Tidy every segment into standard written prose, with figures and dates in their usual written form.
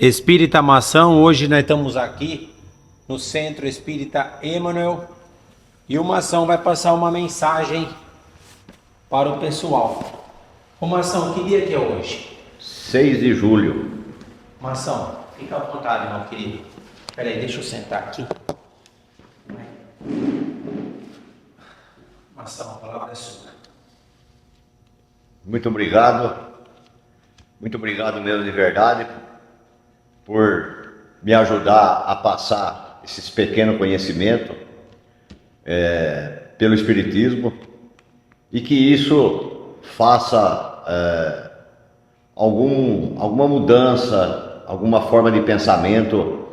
Espírita Maçã, hoje nós estamos aqui no Centro Espírita Emmanuel e o Mação vai passar uma mensagem para o pessoal. Ô Mação, que dia que é hoje? 6 de julho. Mação, fica à vontade, meu querido. Peraí, deixa eu sentar aqui. Mação, a palavra é sua. Muito obrigado mesmo de verdade por me ajudar a passar esses pequenos conhecimentos pelo Espiritismo e que isso faça alguma mudança, alguma forma de pensamento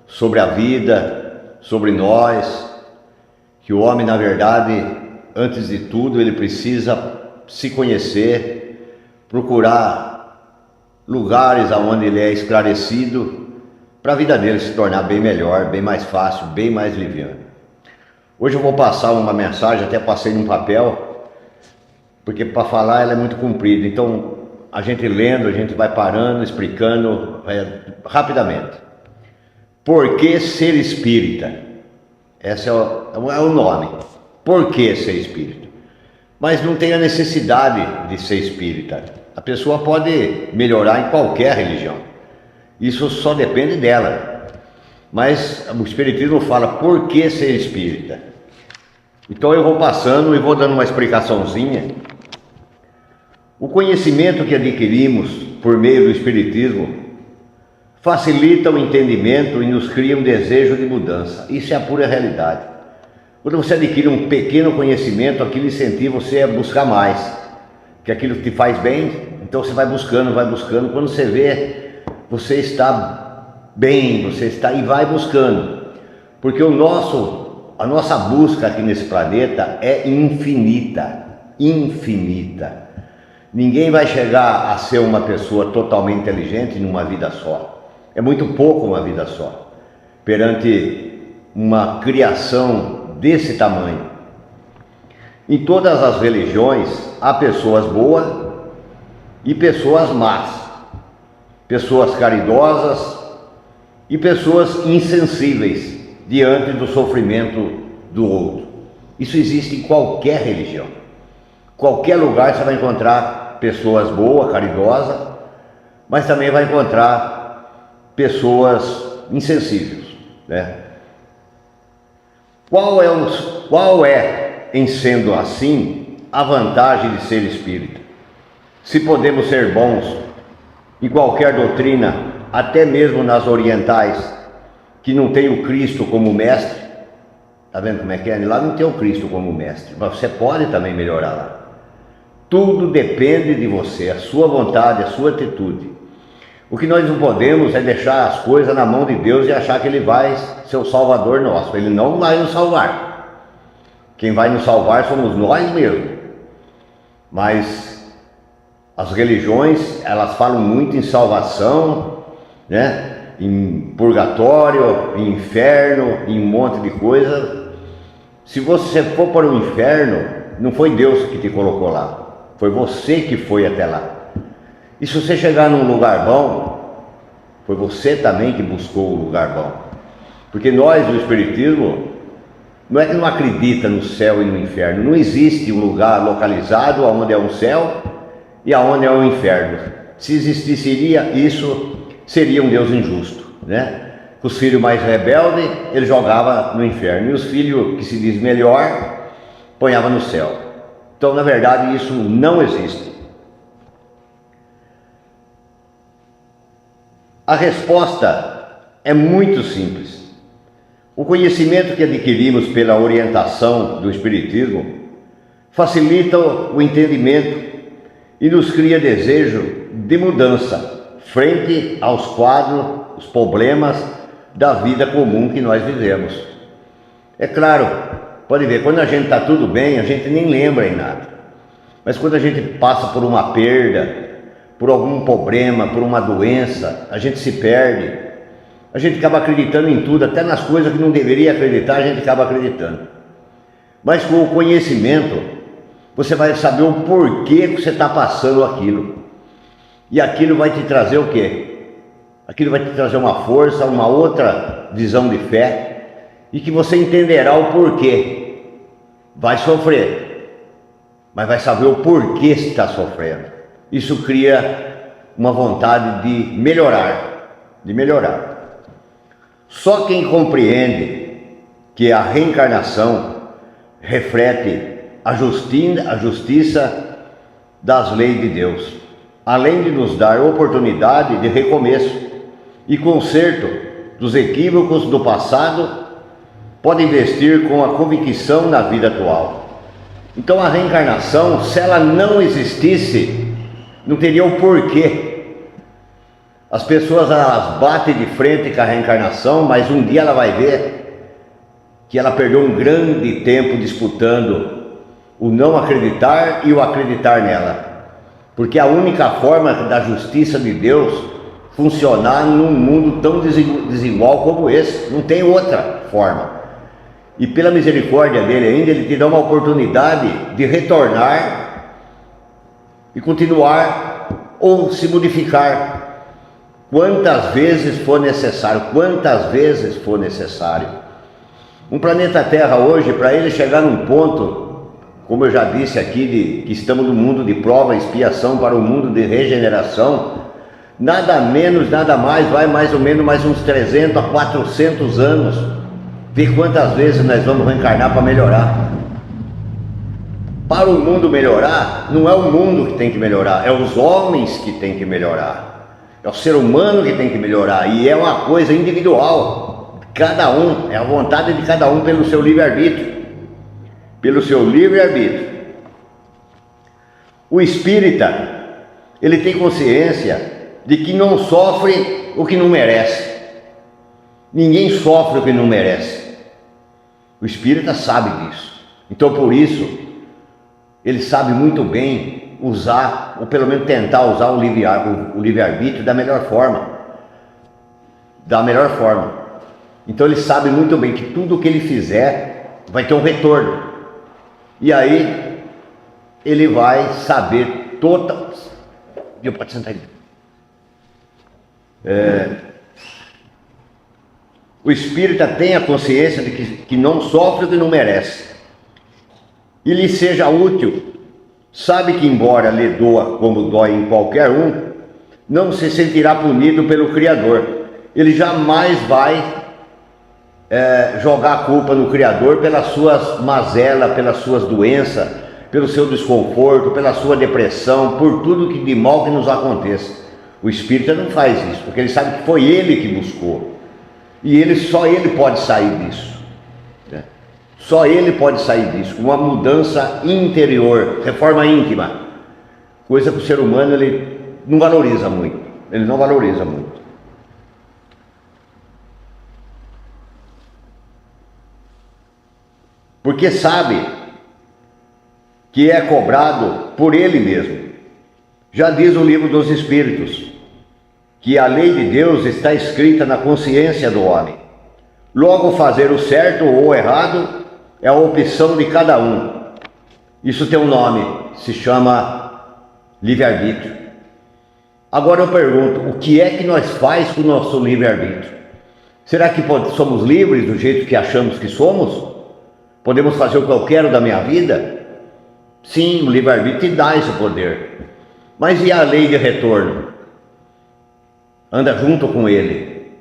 sobre a vida, sobre nós, que o homem, na verdade, antes de tudo, ele precisa se conhecer, procurar lugares onde ele é esclarecido, para a vida dele se tornar bem melhor, bem mais fácil, bem mais liviano. Hoje eu vou passar uma mensagem, até passei num papel, porque para falar ela é muito comprida, então a gente lendo, a gente vai parando, explicando rapidamente. Por que ser espírita? Esse é o nome. Por que ser espírita? Mas não tem a necessidade de ser espírita. A pessoa pode melhorar em qualquer religião. Isso só depende dela. Mas o Espiritismo fala por que ser espírita. Então eu vou passando e vou dando uma explicaçãozinha. O conhecimento que adquirimos por meio do Espiritismo facilita o entendimento e nos cria um desejo de mudança. Isso é a pura realidade. Quando você adquire um pequeno conhecimento, aquilo incentiva você a buscar mais. Que aquilo te faz bem, então você vai buscando. Quando você vê, você está bem, e vai buscando. Porque a nossa busca aqui nesse planeta é infinita. Ninguém vai chegar a ser uma pessoa totalmente inteligente numa vida só. É muito pouco uma vida só, perante uma criação desse tamanho. Em todas as religiões há pessoas boas e pessoas más, pessoas caridosas e pessoas insensíveis diante do sofrimento do outro. Isso existe em qualquer religião. Qualquer lugar você vai encontrar pessoas boas, caridosas, mas também vai encontrar pessoas insensíveis, né? Qual é, em sendo assim, a vantagem de ser espírita? Se podemos ser bons em qualquer doutrina, até mesmo nas orientais, que não tem o Cristo como mestre, tá vendo como é que é? Lá não tem o Cristo como mestre, mas você pode também melhorar lá. Tudo depende de você, a sua vontade, a sua atitude. O que nós não podemos é deixar as coisas na mão de Deus e achar que Ele vai ser o salvador nosso. Ele não vai nos salvar. Quem vai nos salvar somos nós mesmos. Mas as religiões, elas falam muito em salvação, né? Em purgatório, em inferno, em um monte de coisa. Se você for para o inferno, não foi Deus que te colocou lá. Foi você que foi até lá. E se você chegar num lugar bom, foi você também que buscou o lugar bom. Porque nós, do Espiritismo, não é que não acredita no céu e no inferno. Não existe um lugar localizado onde é um céu e aonde é um inferno. Se existisse isso, seria um Deus injusto, né? Os filhos mais rebeldes, ele jogava no inferno. E os filhos que se diz melhor, ponhava no céu. Então, na verdade, isso não existe. A resposta é muito simples. O conhecimento que adquirimos pela orientação do Espiritismo facilita o entendimento e nos cria desejo de mudança frente aos quadros, os problemas da vida comum que nós vivemos. É claro, pode ver, quando a gente está tudo bem, a gente nem lembra em nada. Mas quando a gente passa por uma perda, por algum problema, por uma doença, a gente se perde. A gente acaba acreditando em tudo, até nas coisas que não deveria acreditar, a gente acaba acreditando. Mas com o conhecimento, você vai saber o porquê que você está passando aquilo. E aquilo vai te trazer o quê? Aquilo vai te trazer uma força, uma outra visão de fé, e que você entenderá o porquê. Vai sofrer, mas vai saber o porquê está sofrendo. Isso cria uma vontade de melhorar, Só quem compreende que a reencarnação reflete a justiça das leis de Deus, além de nos dar oportunidade de recomeço e conserto dos equívocos do passado, pode investir com a convicção na vida atual. Então a reencarnação, se ela não existisse, não teria o porquê. As pessoas elas batem de frente com a reencarnação, mas um dia ela vai ver que ela perdeu um grande tempo disputando o não acreditar e o acreditar nela. Porque a única forma da justiça de Deus funcionar num mundo tão desigual como esse, não tem outra forma. E pela misericórdia dele ainda, ele te dá uma oportunidade de retornar e continuar ou se modificar quantas vezes for necessário, Um planeta Terra hoje, para ele chegar num ponto, como eu já disse aqui, que estamos no mundo de prova e expiação para o mundo de regeneração, nada menos, nada mais, vai mais ou menos mais uns 300 a 400 anos. Vê quantas vezes nós vamos reencarnar para melhorar. Para o mundo melhorar, não é o mundo que tem que melhorar, é os homens que tem que melhorar. É o ser humano que tem que melhorar, e é uma coisa individual. Cada um, é a vontade de cada um pelo seu livre-arbítrio. O espírita, ele tem consciência de que não sofre o que não merece. Ninguém sofre o que não merece. O espírita sabe disso. Então por isso, ele sabe muito bem usar, ou pelo menos tentar usar o livre-arbítrio da melhor forma. Então ele sabe muito bem que tudo o que ele fizer vai ter um retorno. E aí ele vai saber pode sentar aí. O espírita tem a consciência de que não sofre o que não merece. E lhe seja útil. Sabe que embora lhe doa como dói em qualquer um, não se sentirá punido pelo Criador. Ele jamais vai jogar a culpa no Criador pelas suas mazelas, pelas suas doenças, pelo seu desconforto, pela sua depressão, por tudo que de mal que nos aconteça. O espírita não faz isso, porque ele sabe que foi ele que buscou. E só ele pode sair disso. Só ele pode sair disso, com uma mudança interior, reforma íntima. Coisa que o ser humano ele não valoriza muito. Porque sabe que é cobrado por ele mesmo. Já diz o livro dos Espíritos, que a lei de Deus está escrita na consciência do homem. Logo, fazer o certo ou o errado é a opção de cada um. Isso tem um nome, se chama livre-arbítrio. Agora eu pergunto, o que é que nós faz com o nosso livre-arbítrio? Será que somos livres do jeito que achamos que somos? Podemos fazer o que eu quero da minha vida? Sim, o livre-arbítrio te dá esse poder. Mas e a lei de retorno? Anda junto com ele.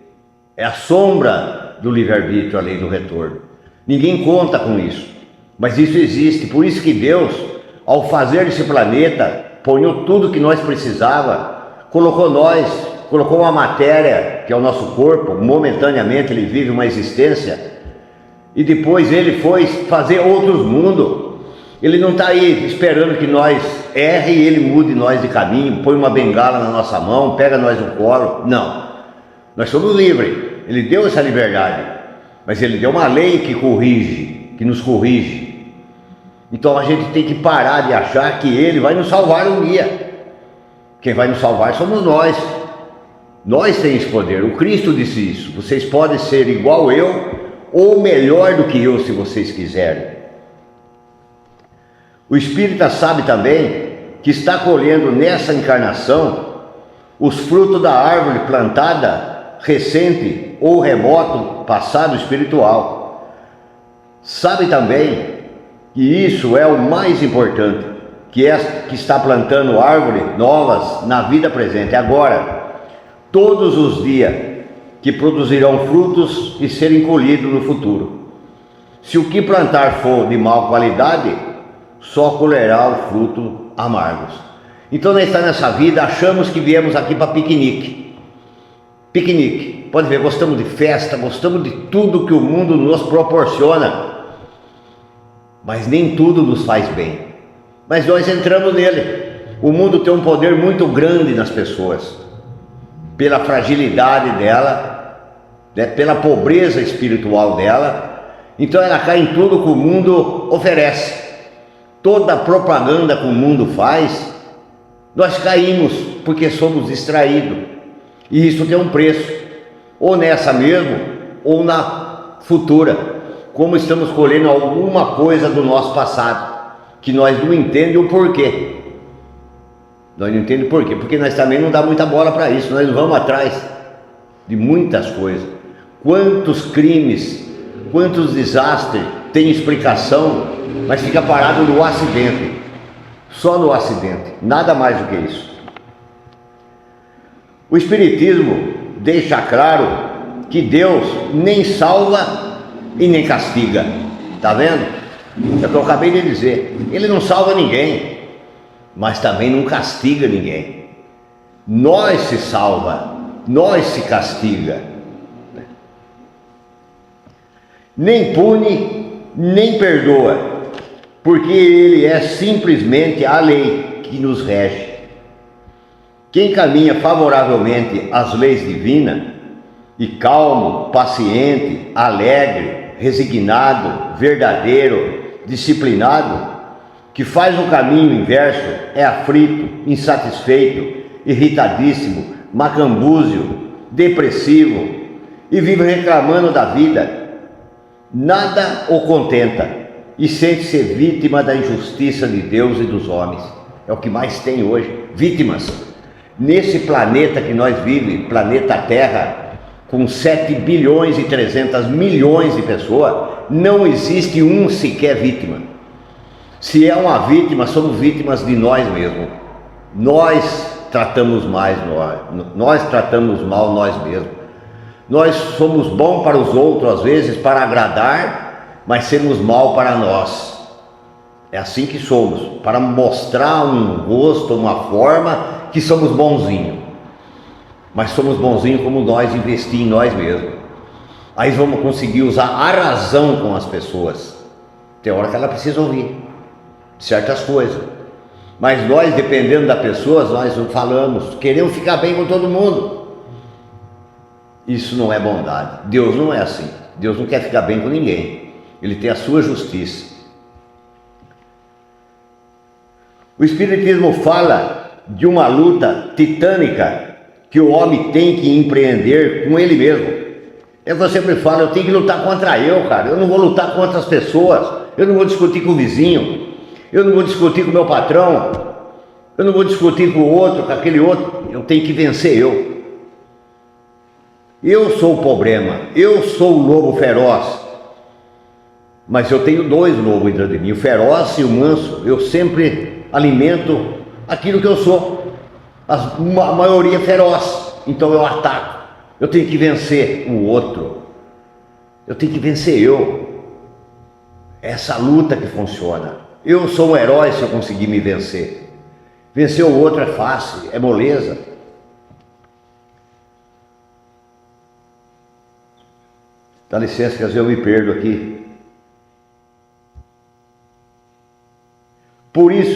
É a sombra do livre-arbítrio, a lei do retorno. Ninguém conta com isso, mas isso existe. Por isso que Deus, ao fazer esse planeta, ponhou tudo que nós precisava, colocou uma matéria, que é o nosso corpo, momentaneamente ele vive uma existência, e depois ele foi fazer outros mundos. Ele não está aí esperando que nós erre e ele mude nós de caminho, põe uma bengala na nossa mão, pega nós no colo. Não, nós somos livres, ele deu essa liberdade. Mas ele deu uma lei que nos corrige. Então a gente tem que parar de achar que ele vai nos salvar um dia. Quem vai nos salvar somos nós. Nós temos esse poder. O Cristo disse isso. Vocês podem ser igual eu ou melhor do que eu, se vocês quiserem. O espírita sabe também que está colhendo nessa encarnação os frutos da árvore plantada, recente ou remoto passado espiritual. Sabe também que isso é o mais importante, que está plantando árvores novas na vida presente, agora, todos os dias, que produzirão frutos e serem colhidos no futuro. Se o que plantar for de má qualidade, só colherá o fruto amargos. Então nós estamos nessa vida, achamos que viemos aqui para piquenique. Piquenique, pode ver, gostamos de festa, gostamos de tudo que o mundo nos proporciona, mas nem tudo nos faz bem. Mas nós entramos nele. O mundo tem um poder muito grande nas pessoas, pela fragilidade dela, né, pela pobreza espiritual dela. Então ela cai em tudo que o mundo oferece. Toda a propaganda que o mundo faz, nós caímos porque somos distraídos. E isso tem um preço, ou nessa mesmo, ou na futura, como estamos colhendo alguma coisa do nosso passado, que nós não entendemos o porquê. Nós não entendemos por quê, porque nós também não dá muita bola para isso, nós não vamos atrás de muitas coisas. Quantos crimes, quantos desastres tem explicação, mas fica parado no acidente, só no acidente, nada mais do que isso. O Espiritismo deixa claro que Deus nem salva e nem castiga, tá vendo? É o que eu acabei de dizer, Ele não salva ninguém, mas também não castiga ninguém. Nós se salva, nós se castiga. Nem pune, nem perdoa, porque Ele é simplesmente a lei que nos rege. Quem caminha favoravelmente às leis divinas, e calmo, paciente, alegre, resignado, verdadeiro, disciplinado, que faz o caminho inverso, é aflito, insatisfeito, irritadíssimo, macambúzio, depressivo e vive reclamando da vida. Nada o contenta e sente-se vítima da injustiça de Deus e dos homens. É o que mais tem hoje, vítimas. Nesse planeta que nós vivemos, planeta Terra, com 7 bilhões e 300 milhões de pessoas, não existe um sequer vítima. Se é uma vítima, somos vítimas de nós mesmos. Nós tratamos nós tratamos mal nós mesmos. Nós somos bons para os outros, às vezes, para agradar, mas sermos mal para nós. É assim que somos, para mostrar um rosto, uma forma que somos bonzinhos. Mas somos bonzinhos como nós investir em nós mesmos. Aí vamos conseguir usar a razão com as pessoas. Tem hora que ela precisa ouvir certas coisas. Mas nós, dependendo da pessoa, nós não falamos, queremos ficar bem com todo mundo. Isso não é bondade. Deus não é assim. Deus não quer ficar bem com ninguém. Ele tem a sua justiça. O Espiritismo fala de uma luta titânica que o homem tem que empreender com ele mesmo. Eu sempre falo, eu tenho que lutar contra eu, cara. Eu não vou lutar contra as pessoas. Eu não vou discutir com o vizinho. Eu não vou discutir com o meu patrão. Eu não vou discutir com o outro, com aquele outro. Eu tenho que vencer eu. Eu sou o problema. Eu sou o lobo feroz. Mas eu tenho 2 lobos dentro de mim, o feroz e o manso. Eu sempre alimento aquilo que eu sou. A maioria feroz, então eu ataco. Eu tenho que vencer o outro. Eu tenho que vencer eu. É essa luta que funciona. Eu sou um herói se eu conseguir me vencer. Vencer o outro é fácil, é moleza. Dá licença que às vezes eu me perdo aqui.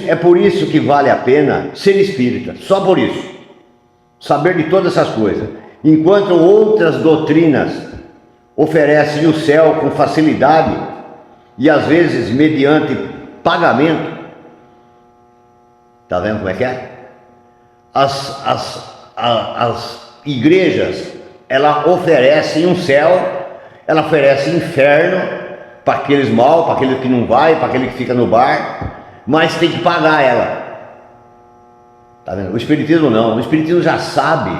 É por isso que vale a pena ser espírita, só por isso, saber de todas essas coisas. Enquanto outras doutrinas oferecem o céu com facilidade e às vezes mediante pagamento, tá vendo como é que é? As igrejas, ela oferecem um céu, ela oferece inferno para aqueles maus, para aquele que não vai, para aquele que fica no bar. Mas tem que pagar ela. Tá vendo? O Espiritismo não. O Espiritismo já sabe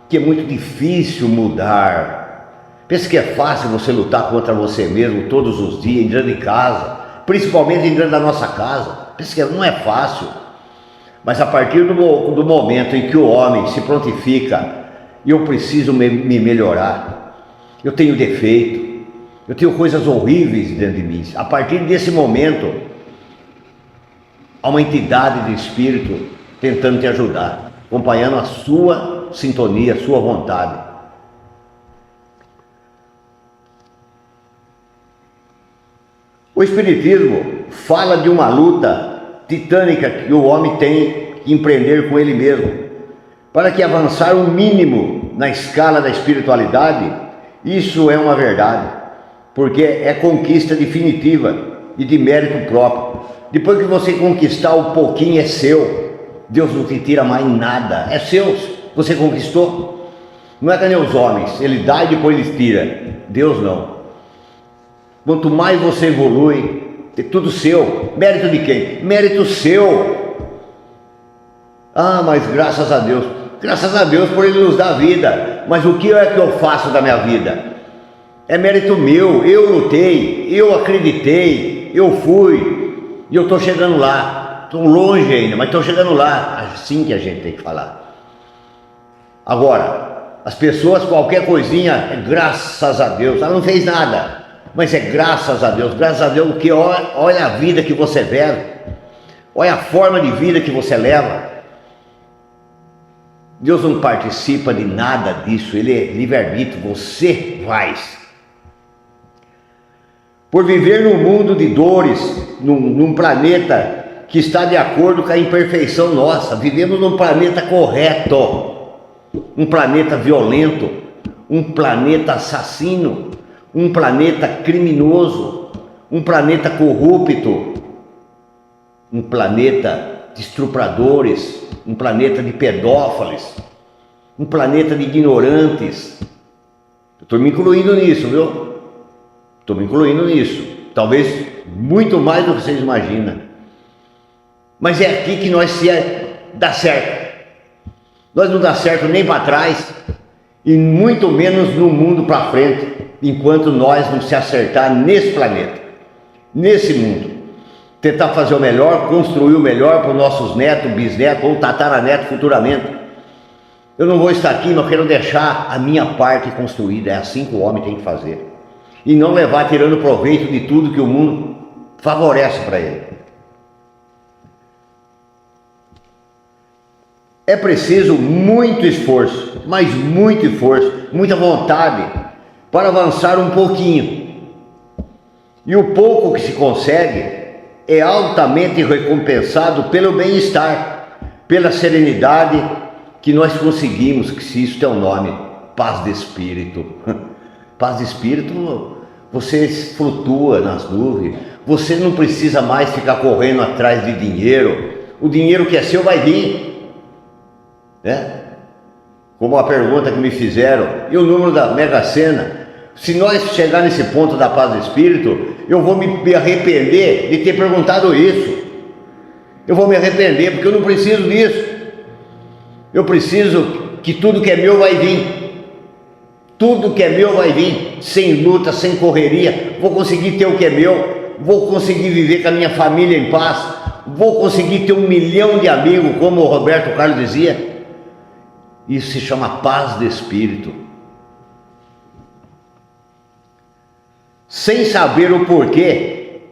que é muito difícil mudar. Pensa que é fácil você lutar contra você mesmo todos os dias, entrando em casa, principalmente entrando na nossa casa. Pensa que não é fácil. Mas a partir do momento em que o homem se prontifica, e eu preciso me melhorar, eu tenho defeito, eu tenho coisas horríveis dentro de mim. A partir desse momento, há uma entidade de espírito tentando te ajudar, acompanhando a sua sintonia, a sua vontade. O Espiritismo fala de uma luta titânica que o homem tem que empreender com ele mesmo, para que avançar o mínimo na escala da espiritualidade. Isso é uma verdade, porque é conquista definitiva e de mérito próprio. Depois que você conquistar um pouquinho, é seu. Deus não te tira mais nada, é seu, você conquistou. Não é que nem os homens, ele dá e depois ele tira. Deus não. Quanto mais você evolui, é tudo seu. Mérito de quem? Mérito seu. Ah, mas graças a Deus. Graças a Deus por Ele nos dar vida. Mas o que é que eu faço da minha vida? É mérito meu. Eu lutei, eu acreditei, eu fui. E eu estou chegando lá. Estou longe ainda, mas estou chegando lá. Assim que a gente tem que falar. Agora, as pessoas, qualquer coisinha, é graças a Deus. Ela não fez nada. Mas é graças a Deus. Graças a Deus, porque olha a vida que você leva. Olha a forma de vida que você leva. Deus não participa de nada disso, Ele é livre-arbítrio, você faz. Por viver num mundo de dores, num planeta que está de acordo com a imperfeição nossa, vivemos num planeta correto, um planeta violento, um planeta assassino, um planeta criminoso, um planeta corrupto, um planeta de estupradores, um planeta de pedófilos, um planeta de ignorantes. Eu estou me incluindo nisso, viu? Estou me incluindo nisso. Talvez muito mais do que vocês imaginam. Mas é aqui que nós se dá certo. Nós não dá certo nem para trás, e muito menos no mundo para frente, enquanto nós não se acertar nesse planeta, nesse mundo. Tentar fazer o melhor, construir o melhor para os nossos netos, bisnetos ou tataranetos futuramente. Eu não vou estar aqui, mas eu quero deixar a minha parte construída. É assim que o homem tem que fazer. E não levar tirando proveito de tudo que o mundo favorece para ele. É preciso muito esforço, mas muito esforço, muita vontade para avançar um pouquinho. E o pouco que se consegue é altamente recompensado pelo bem-estar, pela serenidade que nós conseguimos, que se isso tem um nome, paz de espírito. Paz de espírito, você flutua nas nuvens, você não precisa mais ficar correndo atrás de dinheiro, o dinheiro que é seu vai vir, né? Como a pergunta que me fizeram, e o número da Mega Sena? Se nós chegar nesse ponto da paz do espírito, eu vou me arrepender de ter perguntado isso. Eu vou me arrepender, porque eu não preciso disso. Eu preciso que tudo que é meu vai vir. Tudo que é meu vai vir, sem luta, sem correria. Vou conseguir ter o que é meu, vou conseguir viver com a minha família em paz, vou conseguir ter 1 milhão de amigos, como o Roberto Carlos dizia. Isso se chama paz de espírito. Sem saber o porquê,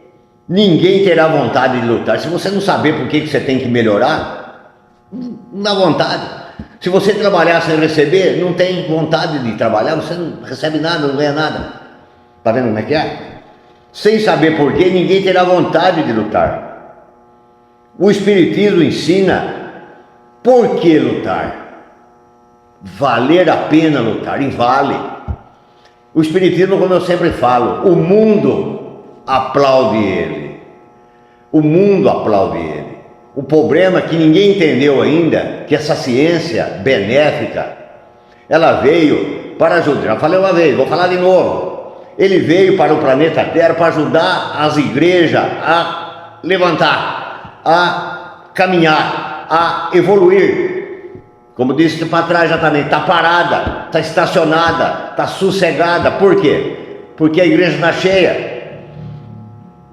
ninguém terá vontade de lutar. Se você não saber por que você tem que melhorar, não dá vontade. Se você trabalhar sem receber, não tem vontade de trabalhar, você não recebe nada, não ganha nada. Está vendo como é que é? Sem saber porquê, ninguém terá vontade de lutar. O Espiritismo ensina por que lutar. Valer a pena lutar, e vale. O Espiritismo, como eu sempre falo, o mundo aplaude ele. O mundo aplaude ele. O problema é que ninguém entendeu ainda que essa ciência benéfica, ela veio para ajudar. Já falei uma vez, vou falar de novo. Ele veio para o planeta Terra para ajudar as igrejas a levantar, a caminhar, a evoluir. Como disse para trás já também, está parada, está estacionada, está sossegada. Por quê? Porque a igreja está cheia.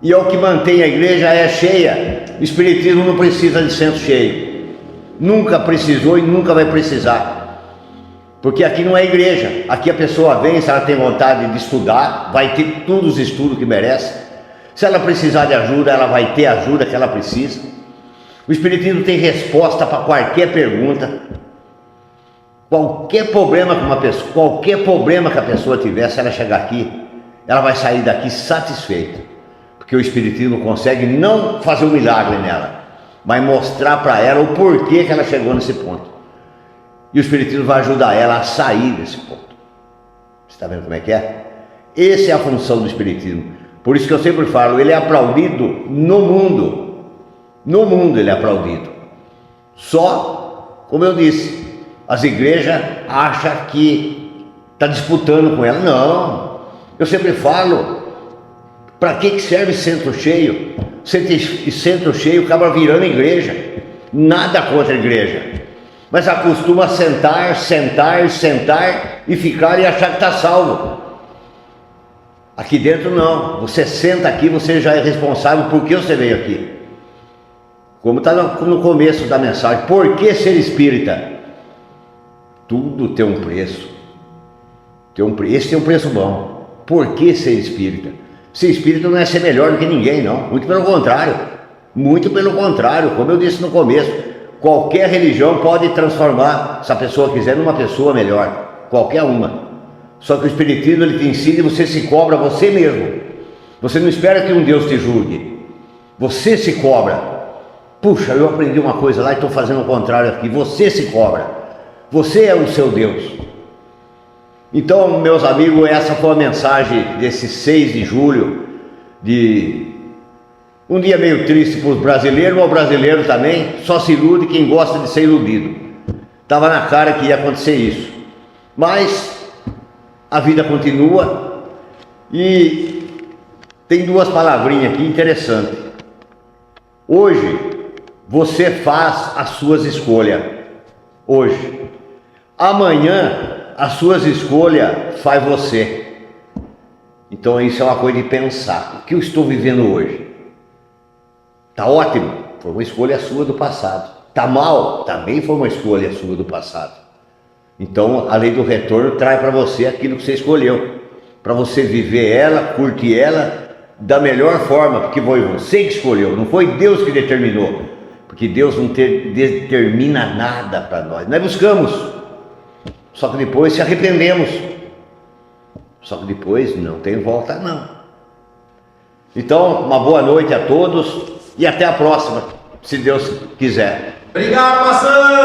E é o que mantém a igreja é cheia. O Espiritismo não precisa de centro cheio. Nunca precisou e nunca vai precisar. Porque aqui não é igreja. Aqui a pessoa vem, se ela tem vontade de estudar, vai ter todos os estudos que merece. Se ela precisar de ajuda, ela vai ter a ajuda que ela precisa. O Espiritismo tem resposta para qualquer pergunta. Qualquer problema que uma pessoa, qualquer problema que a pessoa tiver, se ela chegar aqui, ela vai sair daqui satisfeita. Porque o Espiritismo consegue não fazer um milagre nela, mas mostrar para ela o porquê que ela chegou nesse ponto. E o Espiritismo vai ajudar ela a sair desse ponto. Você está vendo como é que é? Essa é a função do Espiritismo. Por isso que eu sempre falo, ele é aplaudido no mundo. No mundo ele é aplaudido. Só, como eu disse, as igrejas acham que está disputando com ela. Não. Eu sempre falo, para que serve centro cheio? Centro cheio acaba virando igreja. Nada contra a igreja. Mas acostuma a sentar e ficar e achar que está salvo. Aqui dentro não. Você senta aqui, você já é responsável por que você veio aqui. Como está no começo da mensagem. Por que ser espírita? Tudo tem um preço. Esse tem um preço bom. Por que ser espírita? Ser espírita não é ser melhor do que ninguém, não. Muito pelo contrário. Muito pelo contrário. Como eu disse no começo. Qualquer religião pode transformar, se a pessoa quiser, numa pessoa melhor. Qualquer uma. Só que o Espiritismo, ele te ensina e você se cobra você mesmo. Você não espera que um Deus te julgue. Você se cobra. Puxa, eu aprendi uma coisa lá e estou fazendo o contrário aqui. Você se cobra. Você é o seu Deus. Então, meus amigos, essa foi a mensagem desse 6 de julho de... Um dia meio triste para os brasileiros, mas o brasileiro também só se ilude quem gosta de ser iludido. Estava na cara que ia acontecer isso. Mas a vida continua e tem duas palavrinhas aqui interessantes. Hoje você faz as suas escolhas. Hoje. Amanhã as suas escolhas faz você. Então isso é uma coisa de pensar. O que eu estou vivendo hoje? Tá ótimo, foi uma escolha sua do passado. Tá mal, também foi uma escolha sua do passado. Então, a lei do retorno traz para você aquilo que você escolheu, para você viver ela, curtir ela da melhor forma, porque foi você que escolheu, não foi Deus que determinou, porque Deus não determina nada para nós. Nós buscamos, só que depois se arrependemos, só que depois não tem volta não. Então, uma boa noite a todos. E até a próxima, se Deus quiser. Obrigado, Maçã!